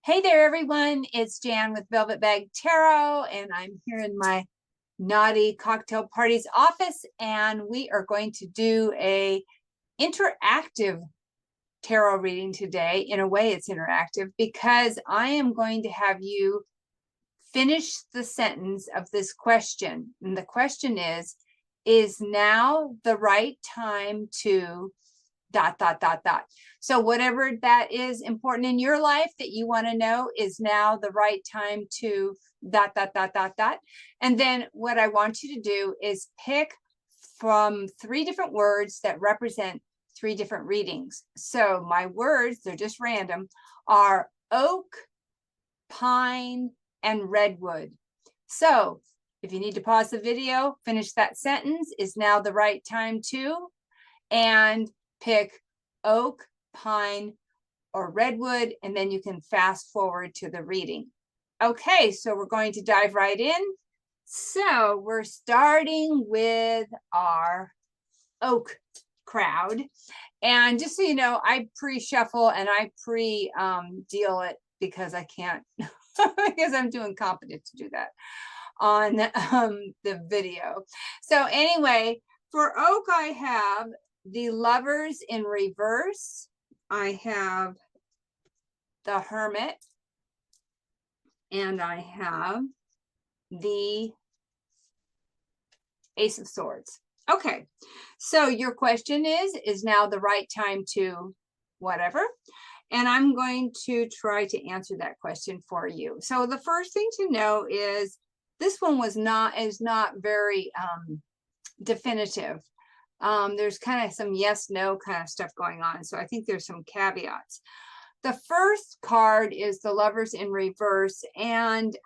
Hey there, everyone. It's Jan with Velvet Bag Tarot, and I'm here in my naughty cocktail party's office, and we are going to do a interactive tarot reading today. In a way, it's interactive because I am going to have you finish the sentence of this question. And the question is now the right time to ... So whatever that is important in your life that you want to know, is now the right time to ... And then what I want you to do is pick from 3 different words that represent 3 different readings. So my words, they're just random, are oak, pine, and redwood. So if you need to pause the video, finish that sentence, is now the right time to, and pick oak, pine, or redwood, and then you can fast forward to the reading. Okay, so we're going to dive right in. So we're starting with our oak crowd. And just so you know, I pre-shuffle and I pre-deal it because I can't, because I'm too incompetent to do that on the video. So anyway, for oak, I have the Lovers in reverse. I have the Hermit, and I have the Ace of Swords. Okay, so your question is now the right time to whatever? And I'm going to try to answer that question for you. So the first thing to know is this one is not very definitive. There's kind of some yes, no kind of stuff going on. So I think there's some caveats. The first card is the Lovers in reverse. And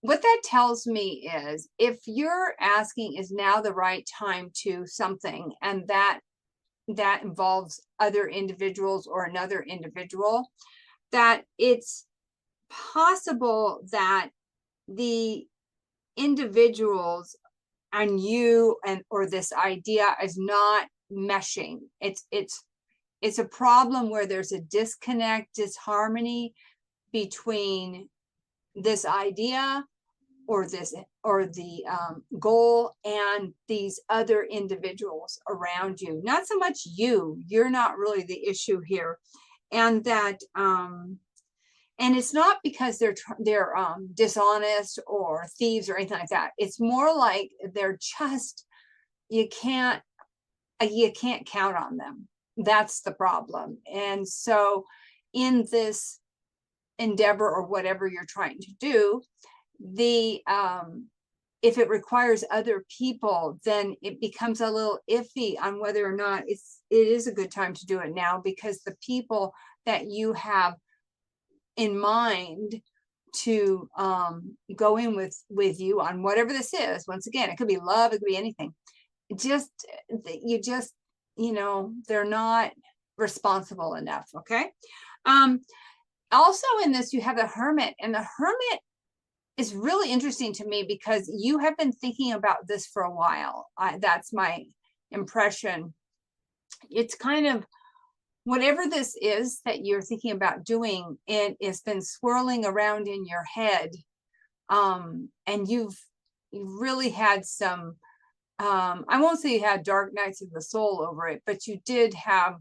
what that tells me is if you're asking, is now the right time to something, and that involves other individuals or another individual, that it's possible that the individuals and you or this idea is not meshing. It's a problem where there's a disconnect, disharmony between this idea or the goal and these other individuals around you. Not so much you're not really the issue here. And that and it's not because they're dishonest or thieves or anything like that. It's more like they're just, you can't count on them. That's the problem. And so in this endeavor or whatever you're trying to do, if it requires other people, then it becomes a little iffy on whether or not it is a good time to do it now, because the people that you have in mind to go in with you on whatever this is, once again, it could be love, it could be anything, you know, they're not responsible enough. Okay. Also in this, you have the Hermit, and the Hermit is really interesting to me because you have been thinking about this for a while. That's my impression. It's kind of, whatever this is that you're thinking about doing, it's been swirling around in your head. And you've really had some, I won't say you had dark nights of the soul over it, but you did have,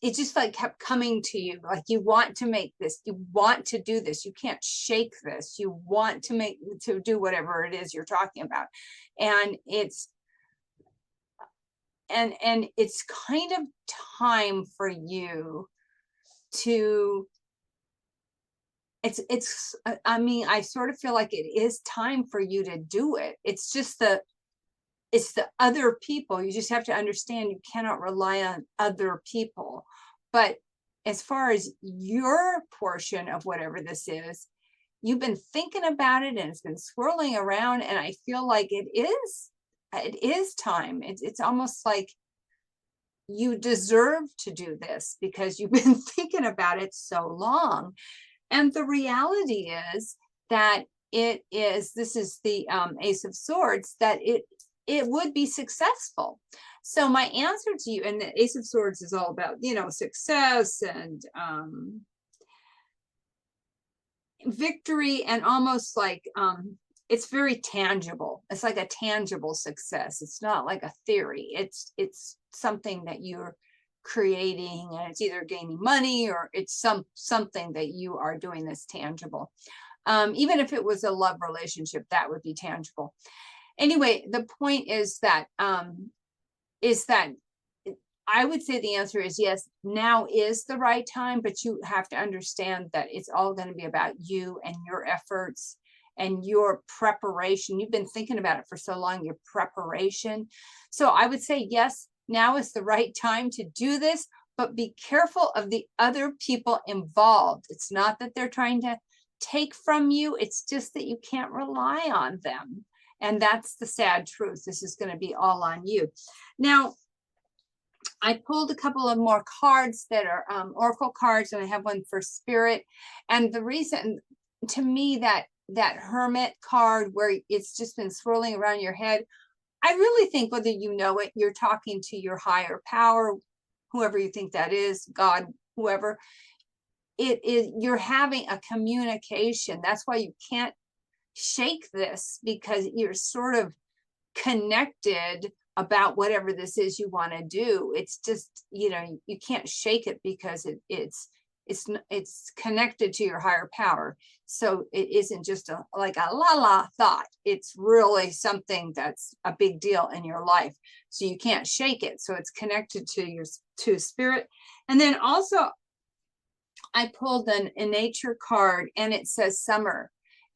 it just like kept coming to you, like you want to make this, you want to do this, you can't shake this, you want to do whatever it is you're talking about. And it's kind of time for you to, I mean, I sort of feel like it is time for you to do it. It's just it's the other people. You just have to understand you cannot rely on other people. But as far as your portion of whatever this is, you've been thinking about it and it's been swirling around, and I feel like it is time. It's almost like you deserve to do this because you've been thinking about it so long. And the reality is that this is the Ace of Swords, that it would be successful. So my answer to you, and the Ace of Swords is all about, success and victory, and almost like it's very tangible. It's like a tangible success. It's not like a theory. It's something that you're creating, and it's either gaining money or it's something that you are doing that's tangible. Even if it was a love relationship, that would be tangible. Anyway, the point is that I would say the answer is yes, now is the right time, but you have to understand that it's all going to be about you and your efforts and your preparation. You've been thinking about it for so long, your preparation. So I would say, yes, now is the right time to do this, but be careful of the other people involved. It's not that they're trying to take from you. It's just that you can't rely on them. And that's the sad truth. This is going to be all on you. Now, I pulled a couple of more cards that are oracle cards, and I have one for spirit. And the reason, to me, that hermit card where it's just been swirling around your head, I really think, whether you know it, you're talking to your higher power, whoever you think that is, God, whoever. It is, you're having a communication. That's why you can't shake this, because you're sort of connected about whatever this is you want to do. It's just, you can't shake it, because it's connected to your higher power. So it isn't just like a la thought. It's really something that's a big deal in your life. So you can't shake it. So it's connected to spirit. And then also I pulled a nature card, and it says summer.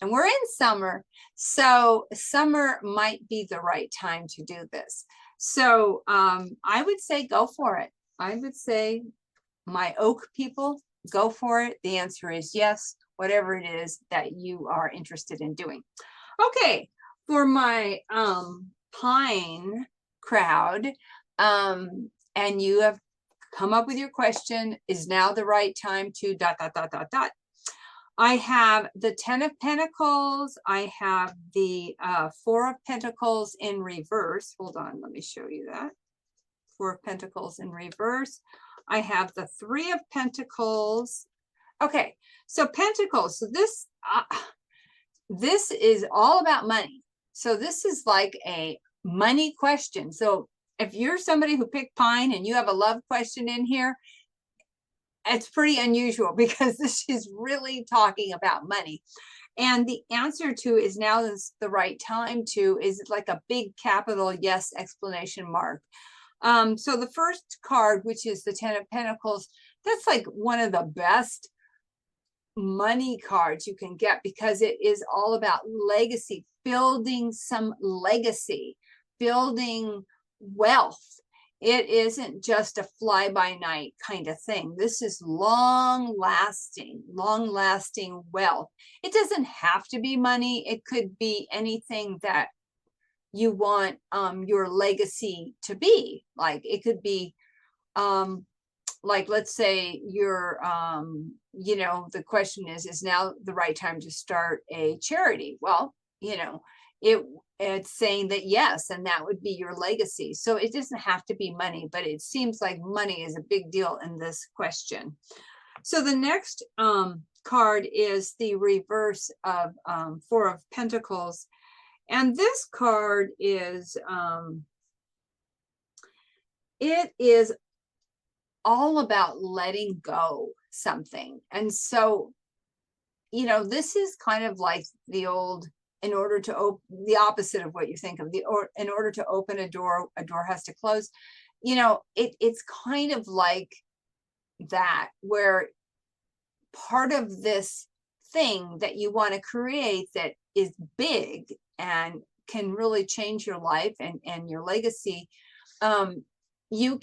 And we're in summer, so summer might be the right time to do this. So I would say go for it. I would say, my oak people, go for it. The answer is yes, whatever it is that you are interested in doing. Okay, for my pine crowd, and you have come up with your question, is now the right time to ... I have the 10 of Pentacles. I have the 4 of Pentacles in reverse. Hold on, let me show you that. 4 of Pentacles in reverse. I have the 3 of Pentacles. Okay, so Pentacles. So this is all about money. So this is like a money question. So if you're somebody who picked pine and you have a love question in here, it's pretty unusual, because this is really talking about money. And the answer to is now is the right time to is like a big capital yes exclamation mark. So the first card, which is the 10 of Pentacles, that's like one of the best money cards you can get, because it is all about legacy, building some legacy, building wealth. It isn't just a fly-by-night kind of thing. This is long-lasting wealth. It doesn't have to be money. It could be anything that you want your legacy to be. Like it could be, like, let's say you're, the question is now the right time to start a charity? Well, it's saying that yes, and that would be your legacy. So it doesn't have to be money, but it seems like money is a big deal in this question. So the next card is the reverse of 4 of Pentacles. And this card is, it is all about letting go something. And so, this is kind of like the old, in order to open, the opposite of what you think of, in order to open a door has to close. It's kind of like that, where part of this thing that you want to create that is big and can really change your life and your legacy, you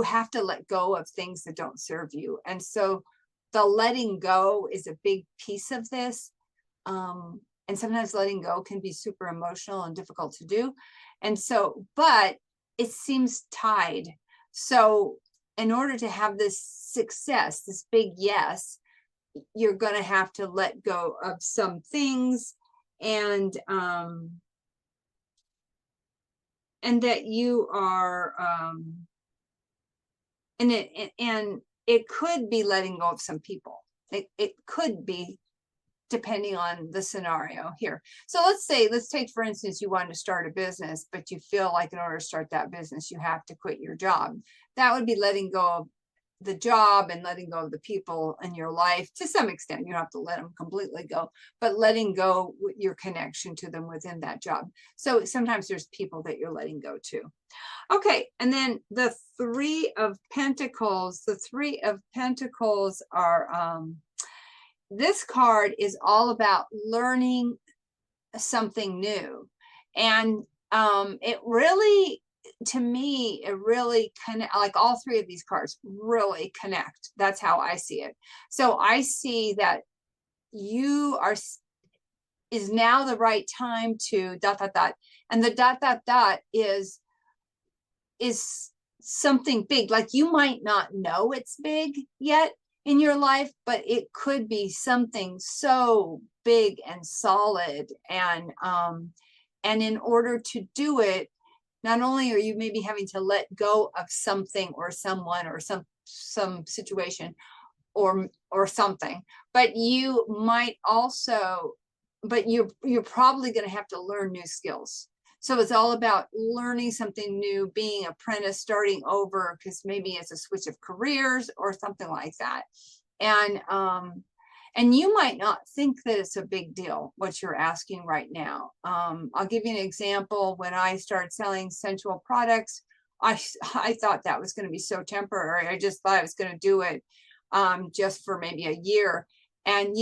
have to let go of things that don't serve you. And so the letting go is a big piece of this. And sometimes letting go can be super emotional and difficult to do. And so, but it seems tied. So in order to have this success, this big yes, you're going to have to let go of some things. And and that you are, and it could be letting go of some people. It could be, depending on the scenario here. So let's take, for instance, you wanted to start a business, but you feel like in order to start that business, you have to quit your job. That would be letting go of the job and letting go of the people in your life to some extent. You don't have to let them completely go, but letting go with your connection to them within that job. So sometimes there's people that you're letting go to. Okay, and then the Three of Pentacles. The Three of Pentacles are, this card is all about learning something new. And it really, to me, it really connect, like all three of these cards really connect. That's how I see it. So I see that you are, is now the right time to ... And the ... is something big. Like you might not know it's big yet in your life, but it could be something so big and solid. And in order to do it, not only are you maybe having to let go of something or someone or some situation or something, but you might also, but you're probably going to have to learn new skills. So it's all about learning something new, being apprentice, starting over, because maybe it's a switch of careers or something like that. And you might not think that it's a big deal, what you're asking right now. I'll give you an example. When I started selling sensual products, I thought that was going to be so temporary. I just thought I was going to do it just for maybe a year. And,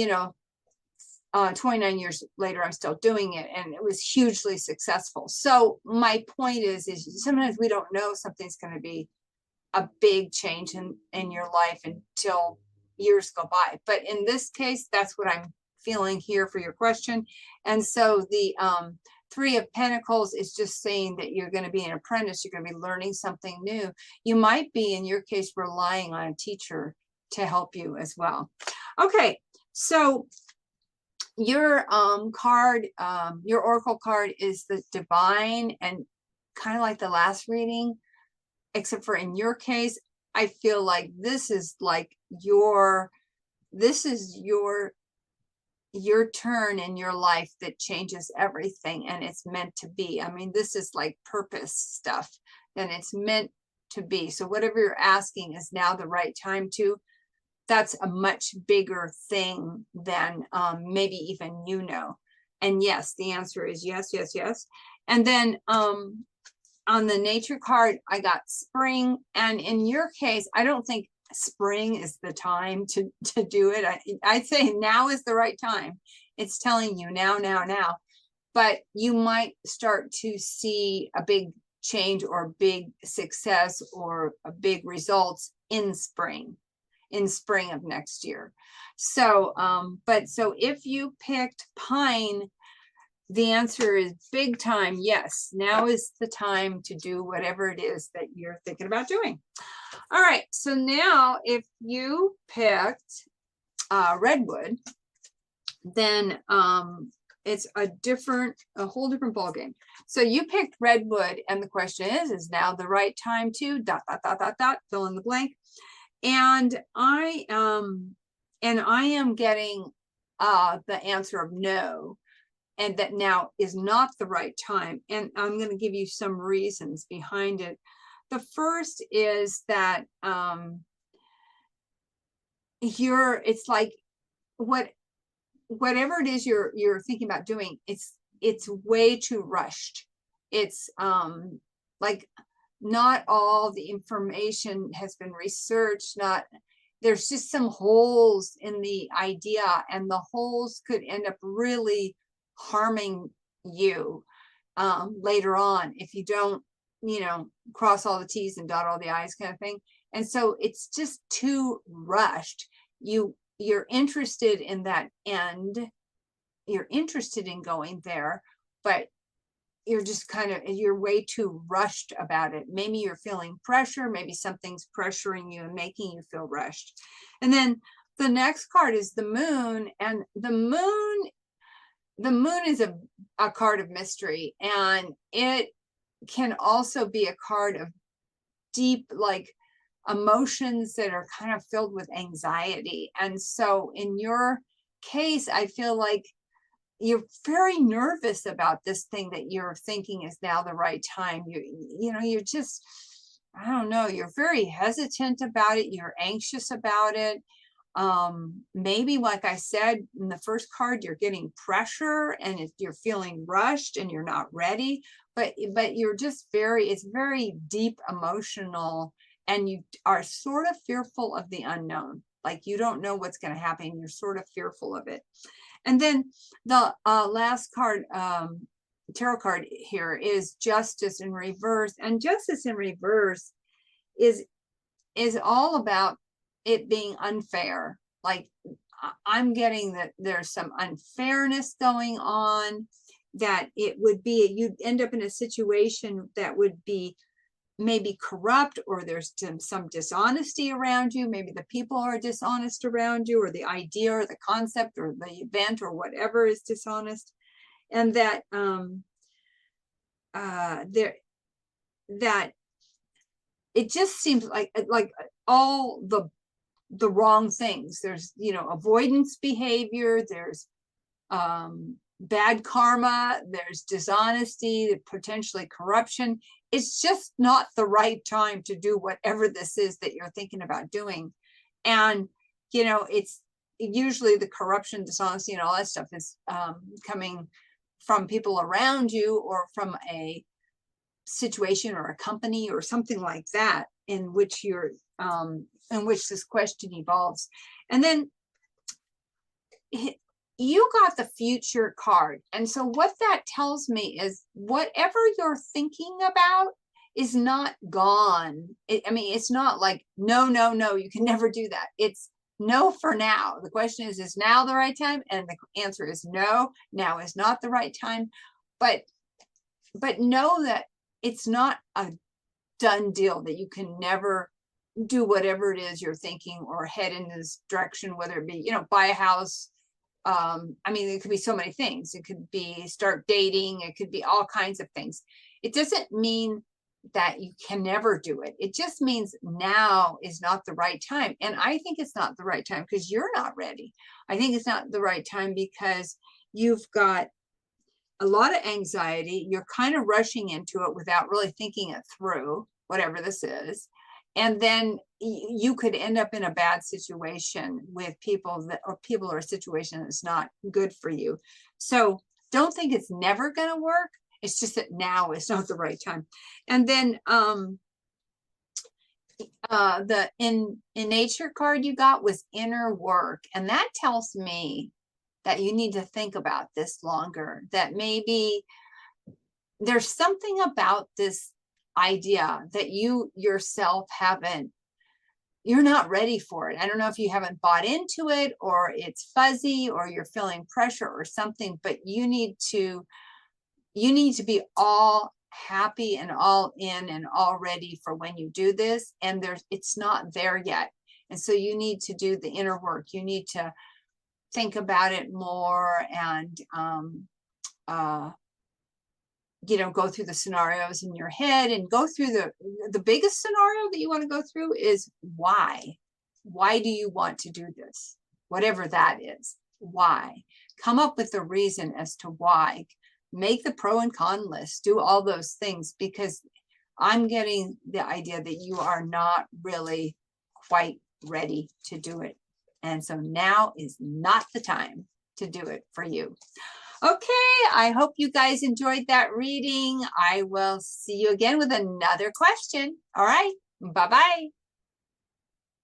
29 years later, I'm still doing it, and it was hugely successful. So my point is sometimes we don't know something's going to be a big change in your life until years go by. But in this case, that's what I'm feeling here for your question. And so the Three of Pentacles is just saying that you're going to be an apprentice. You're going to be learning something new. You might be, in your case, relying on a teacher to help you as well. Okay, so your card, your oracle card is the Divine, and kind of like the last reading, except for in your case, I feel like this is like your turn in your life that changes everything, and it's meant to be. I mean, this is like purpose stuff, and it's meant to be. So whatever you're asking is now the right time to. That's a much bigger thing than maybe even And yes, the answer is yes, yes, yes. And then on the nature card, I got spring. And in your case, I don't think spring is the time to do it. I'd say now is the right time. It's telling you now. But you might start to see a big change or big success or a big results in spring of next year. So, so if you picked pine, the answer is big time. Yes, now is the time to do whatever it is that you're thinking about doing. All right, so now if you picked redwood, then it's a whole different ballgame. So you picked redwood, and the question is now the right time to ... fill in the blank. And I am getting the answer of no, and that now is not the right time. And I'm going to give you some reasons behind it. The first is that it's like whatever it is you're thinking about doing, it's way too rushed. It's like not all the information has been researched. There's just some holes in the idea, and the holes could end up really harming you later on if you don't, cross all the T's and dot all the I's kind of thing. And so it's just too rushed. You're interested in that end. You're interested in going there, but you're just you're way too rushed about it. Maybe you're feeling pressure. Maybe something's pressuring you and making you feel rushed. And then the next card is the moon, and the moon is a card of mystery, and it can also be a card of deep, like, emotions that are kind of filled with anxiety. And so in your case, I feel like you're very nervous about this thing that you're thinking is now the right time. You know, you're just, I don't know, you're very hesitant about it. You're anxious about it. Maybe, like I said in the first card, you're getting pressure and you're feeling rushed and you're not ready, but you're just it's very deep emotional, and you are sort of fearful of the unknown. Like, you don't know what's going to happen. You're sort of fearful of it. And then the last card, tarot card here, is Justice in reverse. And Justice in reverse is all about it being unfair. Like, I'm getting that there's some unfairness going on, that it would be, you'd end up in a situation that would be maybe corrupt, or there's some dishonesty around you. Maybe the people are dishonest around you, or the idea or the concept or the event or whatever is dishonest. And that that it just seems like all the wrong things. There's, you know, avoidance behavior, there's bad karma, there's dishonesty, potentially corruption. It's just not the right time to do whatever this is that you're thinking about doing. And, you know, it's usually the corruption, dishonesty, and all that stuff is coming from people around you, or from a situation or a company or something like that, in which you're in which this question evolves. And then you got the Future card. And so what that tells me is whatever you're thinking about is not gone. I mean, it's not like, no, no, no, you can never do that. It's no for now. The question is now the right time? And the answer is no, now is not the right time. But know that it's not a done deal, that you can never do whatever it is you're thinking or head in this direction, whether it be, you know, buy a house. I mean, it could be so many things. It could be start dating. It could be all kinds of things. It doesn't mean that you can never do it. It just means now is not the right time. And I think it's not the right time because you're not ready. I think it's not the right time because you've got a lot of anxiety. You're kind of rushing into it without really thinking it through, whatever this is. And then you could end up in a bad situation with people or a situation that's not good for you. So don't think it's never going to work. It's just that now is not the right time. And then the in nature card you got was inner work. And that tells me that you need to think about this longer, that maybe there's something about this idea that you yourself you're not ready for it. I don't know if you haven't bought into it, or it's fuzzy, or you're feeling pressure or something, but you need to be all happy and all in and all ready for when you do this. And it's not there yet. And so you need to do the inner work. You need to think about it more, and you know, go through the scenarios in your head, and go through the biggest scenario that you want to go through is why do you want to do this, whatever that is. Why? Come up with a reason as to why. Make the pro and con list, do all those things, because I'm getting the idea that you are not really quite ready to do it. And so now is not the time to do it for you. Okay, I hope you guys enjoyed that reading. I will see you again with another question. All right, bye-bye.